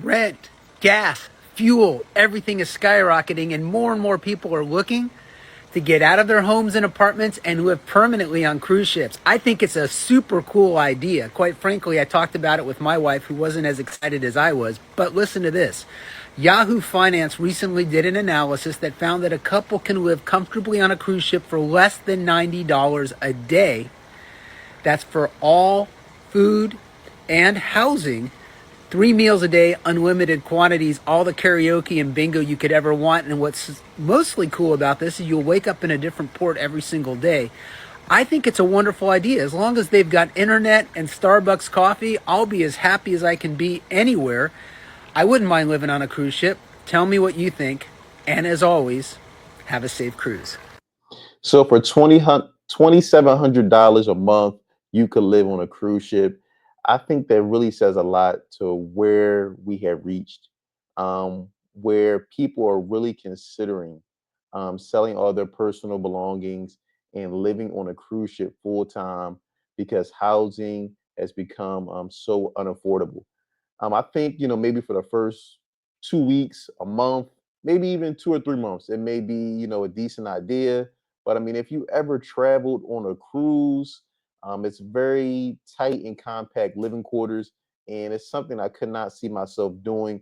rent, gas, fuel, everything is skyrocketing, and more people are looking to get out of their homes and apartments and live permanently on cruise ships. I think it's a super cool idea. Quite frankly, I talked about it with my wife, who wasn't as excited as I was. But listen to this. Yahoo Finance recently did an analysis that found that a couple can live comfortably on a cruise ship for less than $90 a day. That's for all food and housing, 3 meals a day, unlimited quantities, all the karaoke and bingo you could ever want. And what's mostly cool about this is you'll wake up in a different port every single day. I think it's a wonderful idea. As long as they've got internet and Starbucks coffee, I'll be as happy as I can be anywhere. I wouldn't mind living on a cruise ship. Tell me what you think. And as always, have a safe cruise. So for $2,700 a month, you could live on a cruise ship. I think that really says a lot to where we have reached, where people are really considering selling all their personal belongings and living on a cruise ship full time because housing has become so unaffordable. I think, maybe for the first 2 weeks, a month, maybe even 2 or 3 months, it may be, a decent idea. But I mean, if you ever traveled on a cruise, it's very tight and compact living quarters, and it's something I could not see myself doing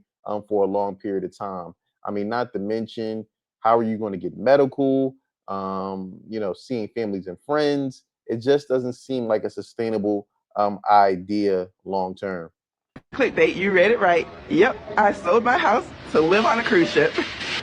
for a long period of time. I mean, not to mention, how are you going to get medical? Seeing families and friends. It just doesn't seem like a sustainable idea long term. Clickbait, you read it right. Yep, I sold my house to live on a cruise ship.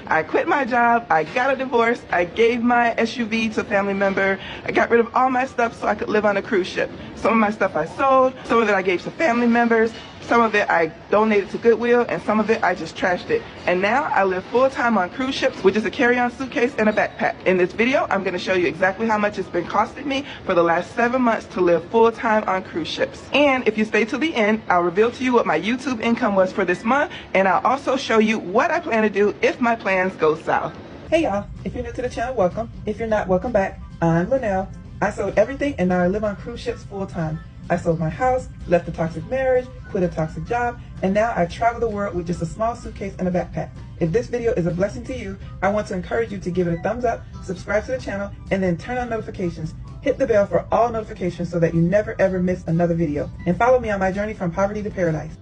I quit my job, I got a divorce, I gave my SUV to a family member, I got rid of all my stuff so I could live on a cruise ship. Some of my stuff I sold, some of it I gave to family members, some of it I donated to Goodwill, and some of it I just trashed it. And now I live full-time on cruise ships with just a carry-on suitcase and a backpack. In this video, I'm going to show you exactly how much it's been costing me for the last 7 months to live full-time on cruise ships. And if you stay till the end, I'll reveal to you what my YouTube income was for this month, and I'll also show you what I plan to do if my plans go south. Hey y'all, if you're new to the channel, welcome. If you're not, welcome back. I'm Linnell. I sold everything and now I live on cruise ships full-time. I sold my house, left a toxic marriage, quit a toxic job, and now I travel the world with just a small suitcase and a backpack. If this video is a blessing to you, I want to encourage you to give it a thumbs up, subscribe to the channel, and then turn on notifications. Hit the bell for all notifications so that you never ever miss another video. And follow me on my journey from poverty to paradise.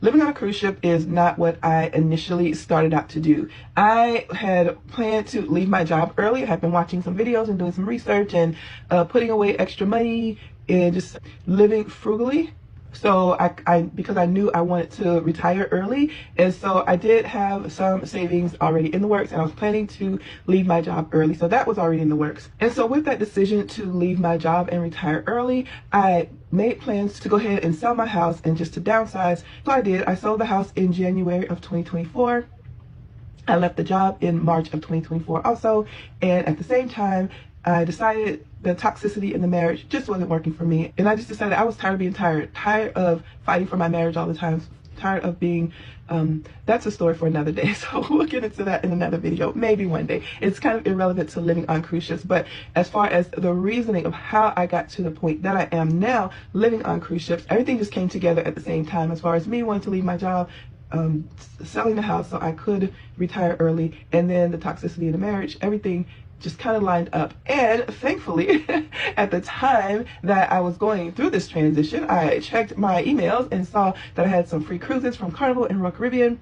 Living on a cruise ship is not what I initially started out to do. I had planned to leave my job early. I had been watching some videos and doing some research and putting away extra money and just living frugally. So because I knew I wanted to retire early, and so I did have some savings already in the works, and I was planning to leave my job early. So that was already in the works. And so with that decision to leave my job and retire early, I made plans to go ahead and sell my house and just to downsize. So I did. I sold the house in January of 2024. I left the job in March of 2024 also, and at the same time, I decided the toxicity in the marriage just wasn't working for me. And I just decided I was tired of being tired of fighting for my marriage all the time, tired of being, that's a story for another day. So we'll get into that in another video, maybe one day. It's kind of irrelevant to living on cruise ships, but as far as the reasoning of how I got to the point that I am now living on cruise ships, everything just came together at the same time. As far as me wanting to leave my job, selling the house so I could retire early, and then the toxicity in the marriage, everything just kind of lined up. And thankfully, at the time that I was going through this transition, I checked my emails and saw that I had some free cruises from Carnival and Royal Caribbean,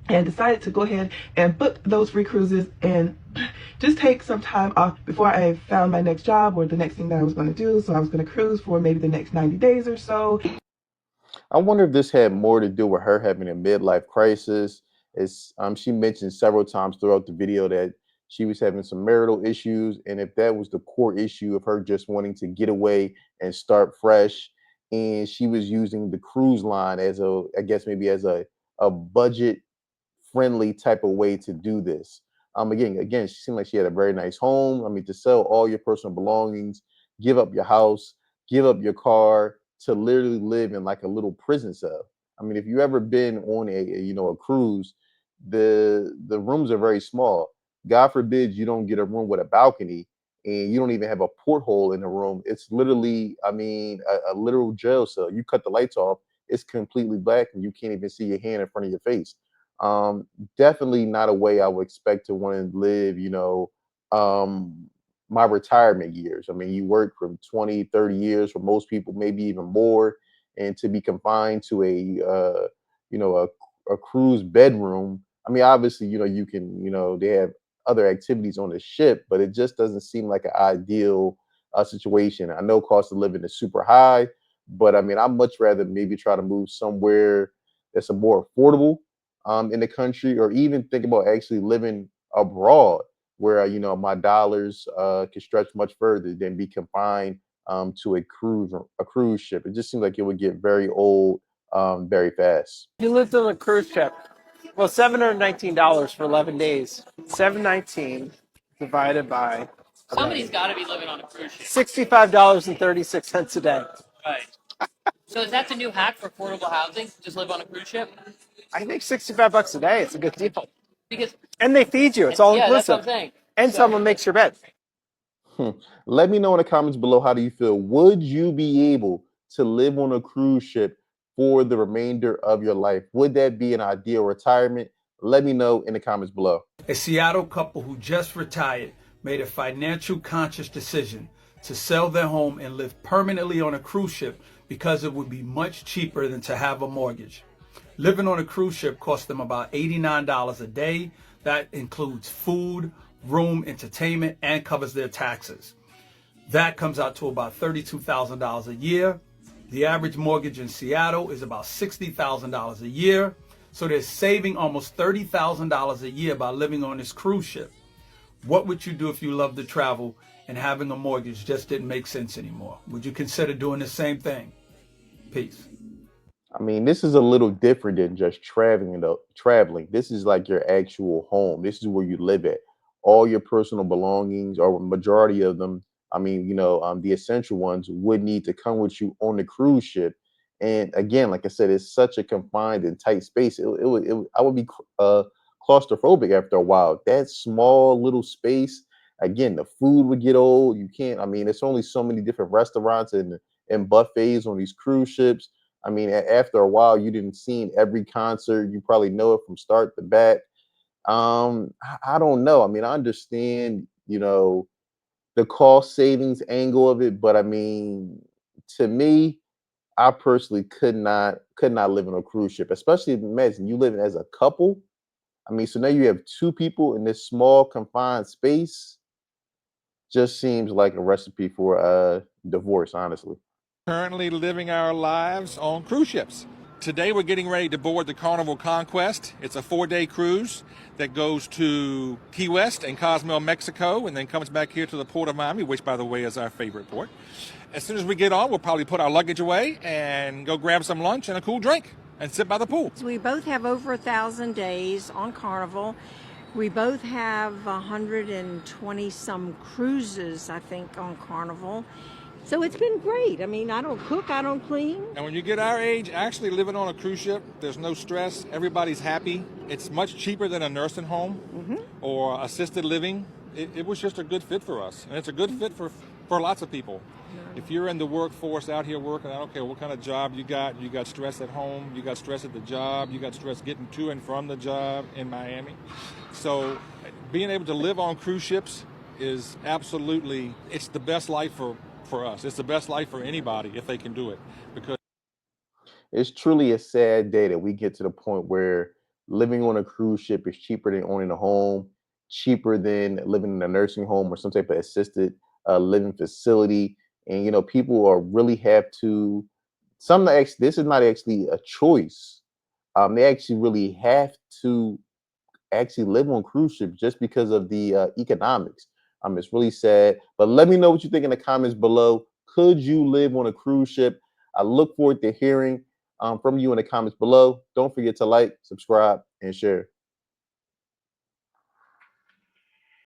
and decided to go ahead and book those free cruises and just take some time off before I found my next job or the next thing that I was going to do. So I was going to cruise for maybe the next 90 days or so. I wonder if this had more to do with her having a midlife crisis. As she mentioned several times throughout the video that she was having some marital issues, and if that was the core issue of her just wanting to get away and start fresh, and she was using the cruise line as I guess maybe as a budget friendly type of way to do this. Again, she seemed like she had a very nice home. I mean, to sell all your personal belongings, give up your house, give up your car to literally live in like a little prison cell. I mean, if you ever been on a cruise, the rooms are very small. God forbid you don't get a room with a balcony and you don't even have a porthole in the room. It's literally, I mean, a literal jail cell. You cut the lights off, it's completely black and you can't even see your hand in front of your face. Um, Definitely not a way I would expect to want to live, um, my retirement years. I mean, you work from 20, 30 years for most people, maybe even more, and to be confined to you know, a cruise bedroom. I mean, obviously, you can, they have other activities on the ship, but it just doesn't seem like an ideal situation. I know cost of living is super high, but I mean, I'd much rather maybe try to move somewhere that's a more affordable in the country, or even think about actually living abroad where my dollars can stretch much further than be confined to a cruise ship. It just seems like it would get very old very fast. You lived on a cruise ship. Well, $719 for 11 days. 719 divided by Somebody's got to be living on a cruise ship. $65.36 a day. Right. So is that the new hack for affordable housing? Just live on a cruise ship? I think $65 a day. It's a good deal. Because And they feed you. It's all yeah, that's what I'm inclusive. saying. And So- someone makes your bed. Let me know in the comments below, how do you feel? Would you be able to live on a cruise ship for the remainder of your life? Would that be an ideal retirement? Let me know in the comments below. A Seattle couple who just retired made a financial conscious decision to sell their home and live permanently on a cruise ship because it would be much cheaper than to have a mortgage. Living on a cruise ship cost them about $89 a day. That includes food, room, entertainment, and covers their taxes. That comes out to about $32,000 a year. The average mortgage in Seattle is about $60,000 a year. So they're saving almost $30,000 a year by living on this cruise ship. What would you do if you loved to travel and having a mortgage just didn't make sense anymore? Would you consider doing the same thing? Peace. I mean, this is a little different than just traveling. Traveling. This is like your actual home. This is where you live at. All your personal belongings, or a majority of them, I mean, the essential ones would need to come with you on the cruise ship. And again, like I said, it's such a confined and tight space. I would be claustrophobic after a while. That small little space. Again, the food would get old. You can't. I mean, it's only so many different restaurants and buffets on these cruise ships. I mean, after a while, you didn't see every concert. You probably know it from start to back. I don't know. I mean, I understand, the cost savings angle of it, but I mean, to me, I personally could not live on a cruise ship, especially imagine you living as a couple. I mean, so now you have two people in this small confined space. Just seems like a recipe for divorce, honestly. Currently living our lives on cruise ships. Today we're getting ready to board the Carnival Conquest. It's a 4-day cruise that goes to Key West and Cozumel, Mexico, and then comes back here to the Port of Miami, which, by the way, is our favorite port. As soon as we get on, we'll probably put our luggage away and go grab some lunch and a cool drink and sit by the pool. We both have over 1,000 days on Carnival. We both have 120 some cruises, I think, on Carnival. So it's been great. I mean, I don't cook, I don't clean. And when you get our age, actually living on a cruise ship, there's no stress. Everybody's happy. It's much cheaper than a nursing home or assisted living. It was just a good fit for us. And it's a good fit for lots of people. If you're in the workforce out here working, I don't care what kind of job you got stress at home, you got stress at the job, you got stress getting to and from the job in Miami. So being able to live on cruise ships is absolutely, it's the best life for us. It's the best life for anybody if they can do it, because It's truly a sad day that we get to the point where living on a cruise ship is cheaper than owning a home, cheaper than living in a nursing home or some type of assisted living facility. And people are really have to. Some actually, this is not actually a choice. They actually really have to actually live on cruise ships just because of the economics. It's really sad. But let me know what you think in the comments below. Could you live on a cruise ship? I look forward to hearing from you in the comments below. Don't forget to like, subscribe, and share.